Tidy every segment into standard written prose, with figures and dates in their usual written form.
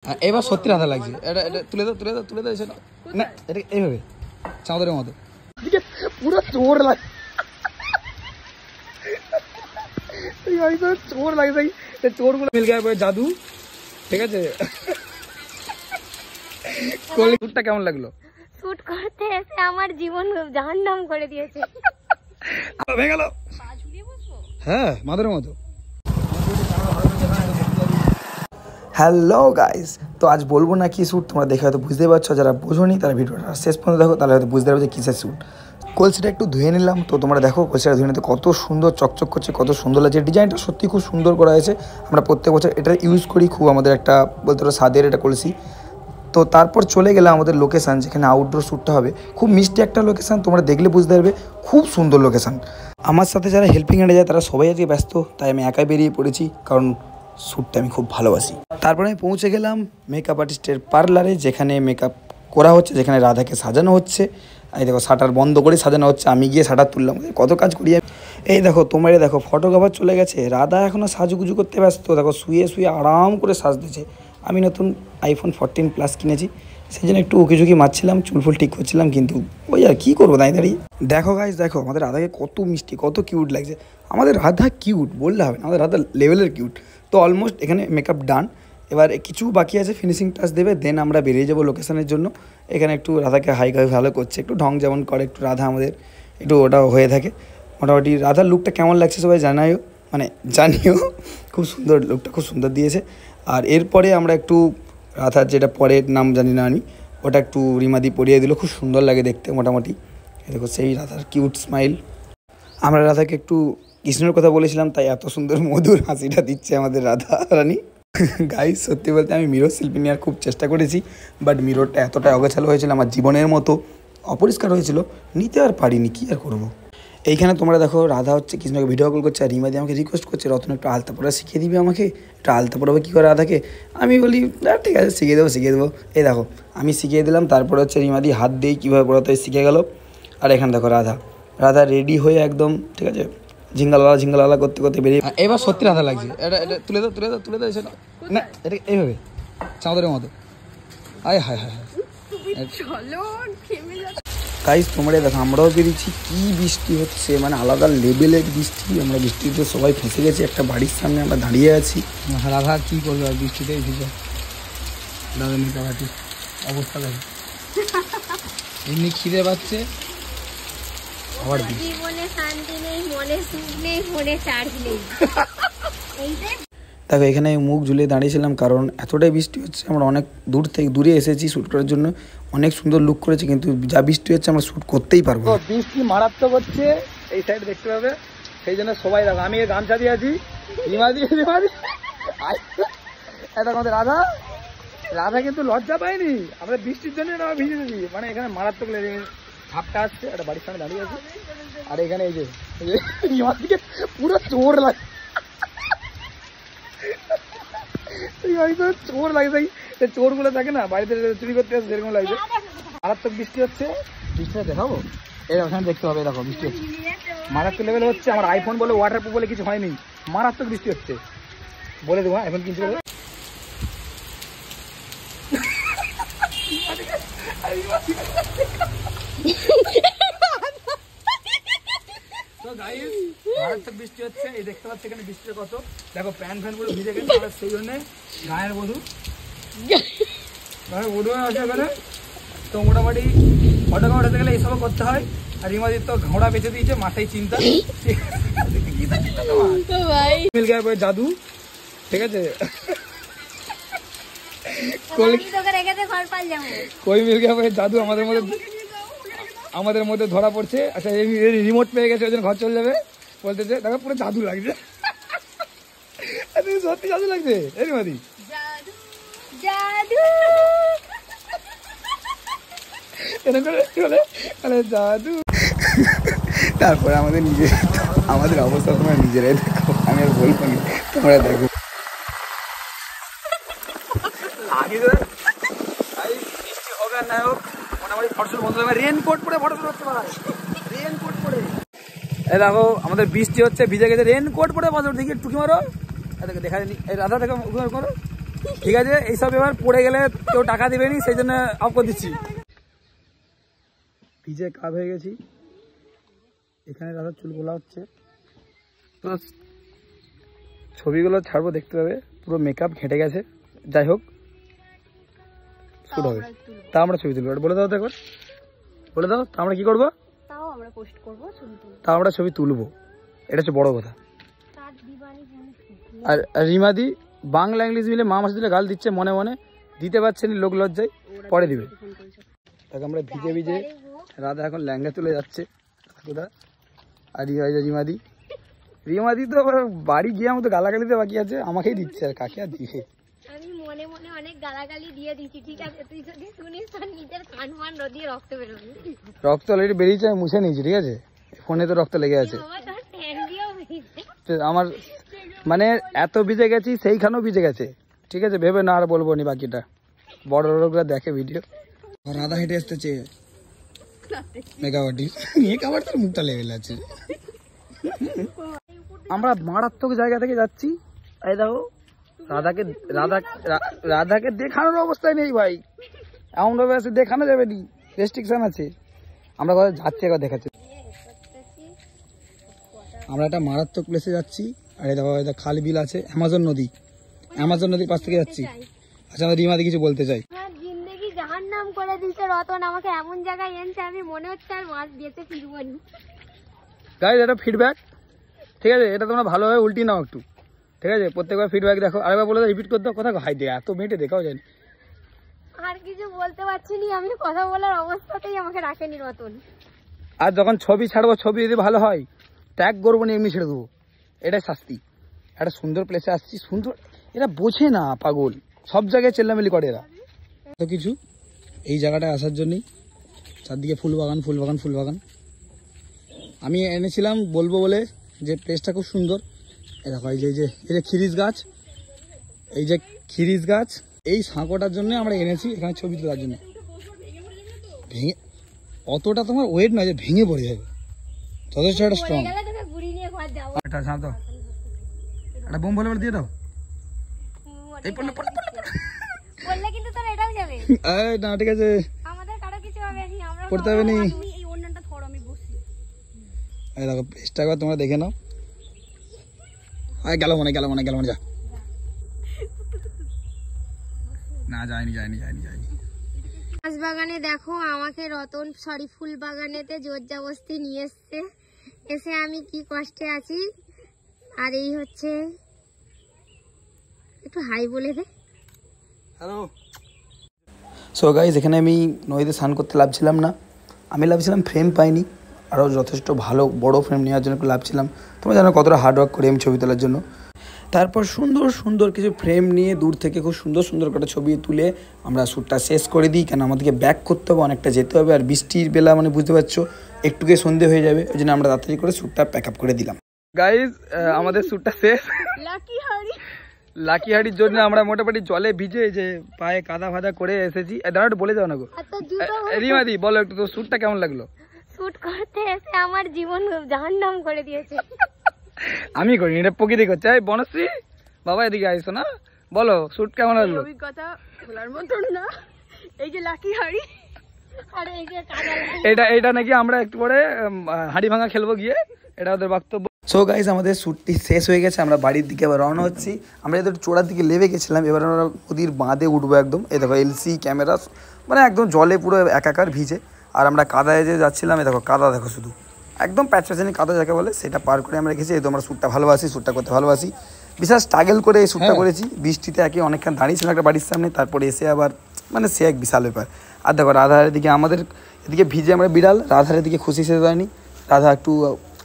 এবার সত্যি রাধা লাগছে। এটা এটা তুলে দাও তুলে দাও তুলে দাও সেটা না, এটা এইভাবে চাঁদরের মতো পুরো চোর লাগে, চোর লাগে সেই চোর গুলো মিল গেছে জাদু। ঠিক আছে, শুটটা কেমন লাগলো? শুট করতে এসে আমার জীবন জাহান্নাম করে দিয়েছে। ভেঙে গেল। হ্যাঁ, মাদুরের মতো। হ্যালো গাইস, তো আজ বলবো না কি শ্যুট, তোমরা দেখে হয়তো বুঝতে পারছো। যারা বোঝোনি তারা ভিডিওটা শেষ পর্যন্ত দেখো, তাহলে হয়তো বুঝতে পারবে যে কিসের শ্যুট। কলসিটা একটু ধুয়ে নিলাম, তো তোমরা দেখো কলসিটা ধুয়ে নিতে কত সুন্দর চকচক করছে, কত সুন্দর লাগছে। ডিজাইনটা সত্যি খুব সুন্দর করা হয়েছে। আমরা প্রত্যেক বছর এটা ইউজ করি, খুব আমাদের একটা বলতে পারো স্বাদের এটা কলসি। তো তারপর চলে গেলাম আমাদের লোকেশান, যেখানে আউটডোর শ্যুটটা হবে। খুব মিষ্টি একটা লোকেশান, তোমরা দেখলে বুঝতে পারবে, খুব সুন্দর লোকেশান। আমার সাথে যারা হেল্পিং হ্যান্ডে যায় তারা সবাই আজকে ব্যস্ত, তাই আমি একাই বেরিয়ে পড়েছি, কারণ শ্যুটটা আমি খুব ভালোবাসি। তারপরে আমি পৌঁছে গেলাম মেকআপ আর্টিস্টের পার্লারে, যেখানে মেকআপ করা হচ্ছে, যেখানে রাধাকে সাজানো হচ্ছে। এই দেখো শাটার বন্ধ করে সাজানো হচ্ছে, আমি গিয়ে শাটার তুললাম। কত কাজ করি আমি। এই দেখো তোমরা দেখো ফটোগ্রাফার চলে গেছে, রাধা এখনও সাজুগুজু করতে ব্যস্ত। দেখো শুয়ে শুয়ে আরাম করে সাজতেছে। আমি নতুন iPhone 14 Plus কিনেছি, সেই জন্য একটু উকি ঝুঁকি মারছিলাম, চুলফুল ঠিক করছিলাম। কিন্তু ওই আর কী করবো দাঁড়িয়ে দাঁড়িয়ে। দেখো গাইস, দেখো আমাদের রাধাকে কত মিষ্টি, কত কিউট লাগছে। আমাদের রাধা কিউট বললে হবে না, আমাদের রাধা লেভেলের কিউট। তো অলমোস্ট এখানে মেকআপ ডান, এবার কিছু বাকি আছে, ফিনিশিং টাচ দেবে, দেন আমরা বেরিয়ে যাবো লোকেশনের জন্য। এখানে একটু রাধাকে হাই ভালো করছে, একটু ঢং যেমন করে একটু রাধা আমাদের একটু ওটা হয়ে থাকে। মোটামুটি রাধার লুকটা কেমন লাগছে সবাই জানাইও, মানে জানিও। খুব সুন্দর লুকটা, খুব সুন্দর দিয়েছে। আর এরপরে আমরা একটু রাধার যেটা পরের নাম জানি না আমি, ওটা একটু রিমাদি পরিয়ে দিল, খুব সুন্দর লাগে দেখতে মোটামুটি। দেখো সেই রাধার কিউট স্মাইল। আমরা রাধাকে একটু কৃষ্ণের কথা বলেছিলাম, তাই এত সুন্দর মধুর হাসিটা দিচ্ছে আমাদের রাধা রানী। গাইস সত্যি বলতে আমি মিরর শিল্পী নেওয়ার খুব চেষ্টা করেছি, বাট মিররটা এতটা অগোছালো হয়েছিল, আমার জীবনের মতো অপরিষ্কার হয়েছিল, নিতে আর পারিনি, কী আর করবো। এইখানে তোমরা দেখো রাধা হচ্ছে কৃষ্ণকে ভিডিও কল করছে, আর রিমাদি আমাকে রিকোয়েস্ট করছে রতন একটু আলতা পড়া শিখিয়ে দিবে আমাকে, একটু আলতা পড়াবে কী করে রাধাকে। আমি বলি না ঠিক আছে শিখিয়ে দেবো। এই দেখো আমি শিখিয়ে দিলাম, তারপরে হচ্ছে রিমাদি হাত দিয়ে কীভাবে পড়াতে হয় শিখে গেল। আর এখানে দেখো রাধা রেডি হয়ে একদম ঠিক আছে, ঝিঙ্গালালা করতে করতে বেরিয়ে। এবার সত্যি রাধা লাগছে। এটা এটা তুলে দাও তুলে দাও তুলে দাও সেটা না, এটা এইভাবে চাঁদরের মতো। আয় হায় হায় হায়। গাইস তোমরা দেখো আমরাও বেরিয়েছি, কী বৃষ্টি হচ্ছে, মানে আলাদা লেভেলের বৃষ্টি। আমরা বৃষ্টিতে সবাই ফেঁসে গেছি, একটা বাড়ির সামনে আমরা দাঁড়িয়ে আছি। রাধা কী করবে আর বৃষ্টিতে ভিজে, দাদা মেকাবাটি অবস্থা দেখো। এমনি খিদে পাচ্ছে, আবার জীবনে শান্তি নেই, মনে সুখ নেই, মনে চার্জ নেই। দেখো এখানে মুখ ঝুলিয়ে দাঁড়িয়েছিলাম, কারণ এতটাই বৃষ্টি হচ্ছে। আমরা অনেক দূরে এসেছি শ্যুট করার জন্য, অনেক সুন্দর লুক করেছি, কিন্তু যা বৃষ্টি হচ্ছে আমরা শ্যুট করতেই পারবো না। বৃষ্টি মারাত্মক হচ্ছে, এই সাইড দেখতে পাবে, সেই জন্য সবাই দেখো আমি গামছা দিয়ে আছি। রিমাদি এটা আমাদের রাধা কিন্তু লজ্জা পাইনি, আমরা বৃষ্টির জন্য ভিজেছি, মানে এখানে মারাত্মক লেগে ঝাপটা আসছে। একটা বাড়ির সামনে দাঁড়িয়ে আছে, আর এখানে এই যে রিমাদিকে পুরো চোর লাগে, চোর লাগছে। চোর গুলো থাকে না বাড়িতে চুরি করতে আসে, সেরকম লাগছে। মারাত্মক বৃষ্টি হচ্ছে, বৃষ্টিটা দেখাবো এই ওখানে দেখতে হবে। দেখো বৃষ্টি হচ্ছে, মারাত্মক লেভেল হচ্ছে। আমার আইফোন বলে ওয়াটারপ্রুফ বলে কিছু হয়নি, মারাত্মক বৃষ্টি হচ্ছে বলে দেবো। এখন কিনতে হবে। মারাত্মক বৃষ্টি হচ্ছে, এই দেখতে পাচ্ছি এখানে বৃষ্টির কত। দেখো ফ্যান গুলো ভিজে গেছে, সেই জন্য গায়ের বধূ আছে এখানে। তো মোটামুটি ফটোগ্রাফ উঠাতে গেলে এইসব করতে হয়। আর রিমাদির তো ঘোড়া বেঁচে দিয়েছে, মাথায় চিন্তা মিল গেছে জাদু। ঠিক আছে, কই মিল গেছে জাদু আমাদের মধ্যে ধরা পড়ছে। আচ্ছা রিমোট পেয়ে গেছে, ওই জন্য ঘর চলে যাবে বলতেছে। দেখো পুরো জাদু লাগছে, সত্যি জাদু লাগছে। এই রিমাদি জাদু। তারপরে আমাদের অবস্থা তোমরা নিজেরাই দেখো, আমি আর বলবো না, তোমরা দেখো। বৃষ্টি হোক আর না হোক, মোটামুটি ফটোশুট বন্ধ হবে। রেনকোট পরে ফটোশুট হচ্ছে ভাই, রেনকোট পরে। এই দেখো আমাদের বৃষ্টি হচ্ছে, ভিজে গেছে, রেনকোট পরে ফটোশুট। দেখি টুকি মারো, দেখা যায়নি। এই রাধা দেখো করো, ঠিক আছে, এইসব এবার পড়ে গেলে কেউ টাকা দেবেনি, সেই জন্য অফ করে দিচ্ছি। ভিজে কাপ হয়ে গেছি, এখানে রাধার চুল খোলা হচ্ছে। তো ছবিগুলো ছাড়বো, দেখতে পাবে পুরো মেকআপ ঘেঁটে গেছে। যাই হোক, শুট হবে, তা আমরা ছবি তুলবো। বলে দাও তো একবার, বলে দাও তা আমরা কি করবো? তাও আমরা পোস্ট করব, ছবি তুলব, তা আমরা ছবি তুলবো, এটা হচ্ছে বড় কথা। আর রিমাদি বাংলা ইংলিশ মিলে মা মাসে দিলে গাল দিচ্ছে, মনে মনে দিতে পারছে না, লোক লজ্জায়, পরে দিবে। আমরা ভিজে ভিজে, রাধা এখন ল্যাঙ্গা তুলে যাচ্ছে কোথা। আর রিমাদি রিমাদি তো বাড়ি গিয়ে আমাকে গালাগালিতে বাকি আছে, আমাকেই দিচ্ছে, আর কাকে আর দিবে। আমি মনে মনে অনেক গালাগালি দিয়ে দিচ্ছি, ঠিক আছে? তুই যদি শুনিস তোর নিজের কান মান রদিয়ে রক্ত বেরোবে। রক্ত অলরেডি বেরিয়েছে, আমি মুছে নিয়েছি, ঠিক আছে? ফোনে তো রক্ত লেগে আছে আমার, মানে এত ভিজে গেছি সেইখানেও ভিজে গেছে, ঠিক আছে? ভেবে না আর বলবো নি বাকিটা, বড় লোকরা দেখে ভিডিও। রাধা হেঁটে আসতেছে মেকআপ তোর মুখটা লেগে আছে। আমরা মারাত্মক জায়গা থেকে যাচ্ছি, এই দেখো রাধাকে দেখানোর অবস্থায় নেই ভাই, এমন ভাবে আছে দেখানো যাবে নি, রেস্ট্রিকশন আছে। আমরা কোথায় যাচ্ছি একবার দেখাচ্ছি। আমরা একটা মারাত্মক প্লেসে যাচ্ছি, আর এই দেখো খালি বিল আছে, অ্যামাজন নদীর পাশ থেকে যাচ্ছি। আচ্ছা, আমি রিমাদি কিছু বলতে চাই। জিন্দেগি জাহান্নাম করে দিয়েছে রতন, আমাকে এমন জায়গায় এনেছে আমি মনে হচ্ছে আর মাছ বেঁচে ফিরবো না। গাইস, এটা ফিডব্যাক, ঠিক আছে? এটা তোমরা ভালোভাবে উল্টি নাও একটু, ঠিক আছে? প্রত্যেকবার ফিডব্যাক দেখো, আরেকবার বলে রিপিট করতে, কথা হাই দে, এত মিনিটে দেখাও যায়। আর কিছু বলতে পারছি না, আমি কথা বলার অবস্থাতেই আমাকে রাখেনি রতন। আর যখন ছবি ছাড়বো, ছবি যদি ভালো হয় ট্যাগ করবো না, এমনি ছেড়ে দেবো, এটাই শাস্তি। একটা সুন্দর প্লেসে আসছি, সুন্দর, এরা বোঝে না, পাগল, সব জায়গায় চেল্লামেলি করে এরা। তো কিছু এই জায়গাটায় আসার জন্যই, চারদিকে ফুল বাগান। আমি এনেছিলাম বলবো বলে যে প্লেসটা খুব সুন্দর। এই দেখো, এই যে খিরিস গাছ, এই সাঁকোটার জন্য আমরা এনেছি এখানে ছবি তোলার জন্য। ভেঙে অতটা তোমার ওয়েট নয় যে ভেঙে পড়ে যাবে, যথেষ্ট একটা স্ট্রং। একটা বোম বলে দিয়ে দাও, এই পড়লে বললে কিন্তু তোর এটাও যাবে। না ঠিক আছে, আমাদের কারো কিছু হবে না, আমরা পড়তে হবে না। এই ওন্নাটা ধরো, আমি বসি। এই দেখো প্লেসটা একবার তোমরা দেখে নাও। গেল মনে যা না, যায়নি। মাছ বাগানে দেখো আমাকে রতন, সরি ফুল বাগানেতে জোর জবস্তি নিয়ে এসে আমি কি কষ্টে আছি। আর এই হচ্ছে, একটু হাই বলে দে। হ্যালো। সো গাইজ, এখানে আমি নদীতে স্নান করতে লাভছিলাম না, আমি লাভছিলাম ফ্রেম পাইনি, আরও যথেষ্ট ভালো বড় ফ্রেম নেওয়ার জন্য একটু লাভছিলাম। তোমরা জানো কতটা হার্ডওয়ার্ক করি আমি ছবি তোলার জন্য। তারপর সুন্দর কিছু ফ্রেম নিয়ে দূর থেকে খুব সুন্দর করে ছবি তুলে আমরা শ্যুটটা শেষ করে দিই, কেন আমাদেরকে ব্যাক করতে হবে, অনেকটা যেতে হবে, আর বৃষ্টির বেলা মানে বুঝতে পারছো একটুকে সন্ধে হয়ে যাবে, ওই জন্য আমরা তাড়াতাড়ি করে শ্যুটটা প্যাক আপ করে দিলাম। গাইজ, আমাদের শ্যুটটা শেষ। লাকিহাড়ির জন্য আমরা মোটামুটি জলে ভিজে যে পায়ে কাদা ফাদা করে এসেছি। দাঁড়া, বলে যাও না গো রিমাদি, বলো একটু তো শ্যুটটা কেমন লাগলো? শ্যুট করতে এসে আমার জীবন জাহান্নাম করে দিয়েছে। আমি করিনি, এটা প্রকৃতি করছে। বনশ্রী বাবা, এদিকে আইসো না, বলো শ্যুট কেমন লাগলো? অভিজ্ঞতা বলার মতন না। এই যে লাকিহাড়ি, আর এই যে কাদা, এটা নাকি আমরা একটু পরে হাড়ি ভাঙা খেলবো গিয়ে, এটা ওদের বক্তব্য। সো গাইস, আমাদের শ্যুটটি শেষ হয়ে গেছে, আমরা বাড়ির দিকে আবার রওনা হচ্ছি। আমরা এদের চোড়ার দিকে লেবে গেছিলাম, এবার আমরা নদীর বাঁধে উঠবো একদম। এই দেখো এলসি ক্যামেরা, মানে একদম জলে পুরো একাকার ভিজে, আর আমরা কাদায় যে যাচ্ছিলাম, এই দেখো কাদা দেখো, শুধু একদম প্যাচপ্যাচানি কাদা যাকে বলে, সেটা পার করে আমরা গেছি। এই তো আমরা শ্যুটটা ভালোবাসি, শ্যুটটা করতে ভালোবাসি, বিশাল স্ট্রাগল করে এই শ্যুটটা করেছি। বৃষ্টিতে একে অনেকক্ষণ দাঁড়িয়েছিলাম একটা বাড়ির সামনে, তারপরে এসে আবার মানে সে এক বিশাল ব্যাপার। আর দেখো রাধার দিকে, আমাদের এদিকে ভিজে আমরা বিড়াল, রাধার দিকে খুশি শেষ হয়নি। রাধা একটু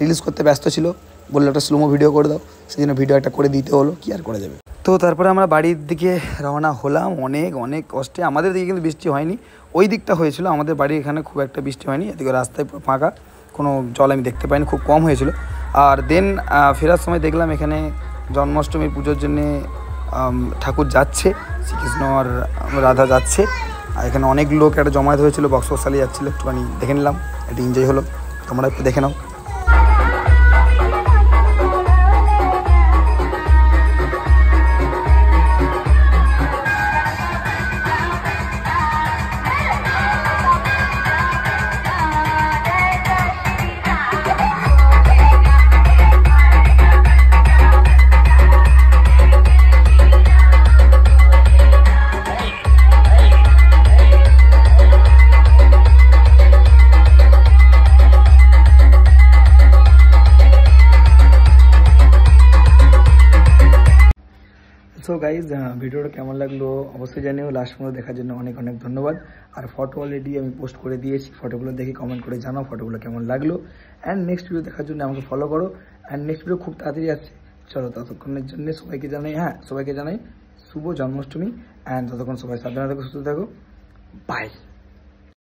রিলিজ করতে ব্যস্ত ছিল, বললো একটা স্লোমো ভিডিও করে দাও, সেই জন্য ভিডিও একটা করে দিতে হলো, কি আর করা যাবে। তো তারপরে আমরা বাড়ির দিকে রওনা হলাম অনেক কষ্টে। আমাদের দিকে কিন্তু বৃষ্টি হয়নি, ওই দিকটা হয়েছিল, আমাদের বাড়ির এখানে খুব একটা বৃষ্টি হয়নি। এদিকে রাস্তায় পুরো ফাঁকা, কোনো জল আমি দেখতে পাইনি, খুব কম হয়েছিল। আর দেন ফেরার সময় দেখলাম এখানে জন্মাষ্টমীর পুজোর জন্যে ঠাকুর যাচ্ছে, শ্রীকৃষ্ণ আর রাধা যাচ্ছে, আর এখানে অনেক লোক একটা জমায়েত হয়েছিল, বক্স চালিয়ে যাচ্ছিলো, একটুখানি দেখে নিলাম, একটু এনজয় হলো, তোমরা একটু দেখে নাও। সো গাইজ ভিডিওটা কেমন লাগলো অবশ্যই জানিও, লাস্ট পর্যন্ত দেখার জন্য অনেক অনেক ধন্যবাদ। আর ফটো অলরেডি আমি পোস্ট করে দিয়েছি, ফটোগুলো দেখে কমেন্ট করে জানাও ফটোগুলো কেমন লাগলো। অ্যান্ড নেক্সট ভিডিও দেখার জন্য আমাকে ফলো করো। অ্যান্ড নেক্সট ভিডিও খুব তাড়াতাড়ি আসছে। চলো ততক্ষণের জন্য সবাইকে জানাই শুভ জন্মাষ্টমী। অ্যান্ড ততক্ষণ সবাই সাবধানে থাকো, সুস্থ থাকো। বাই।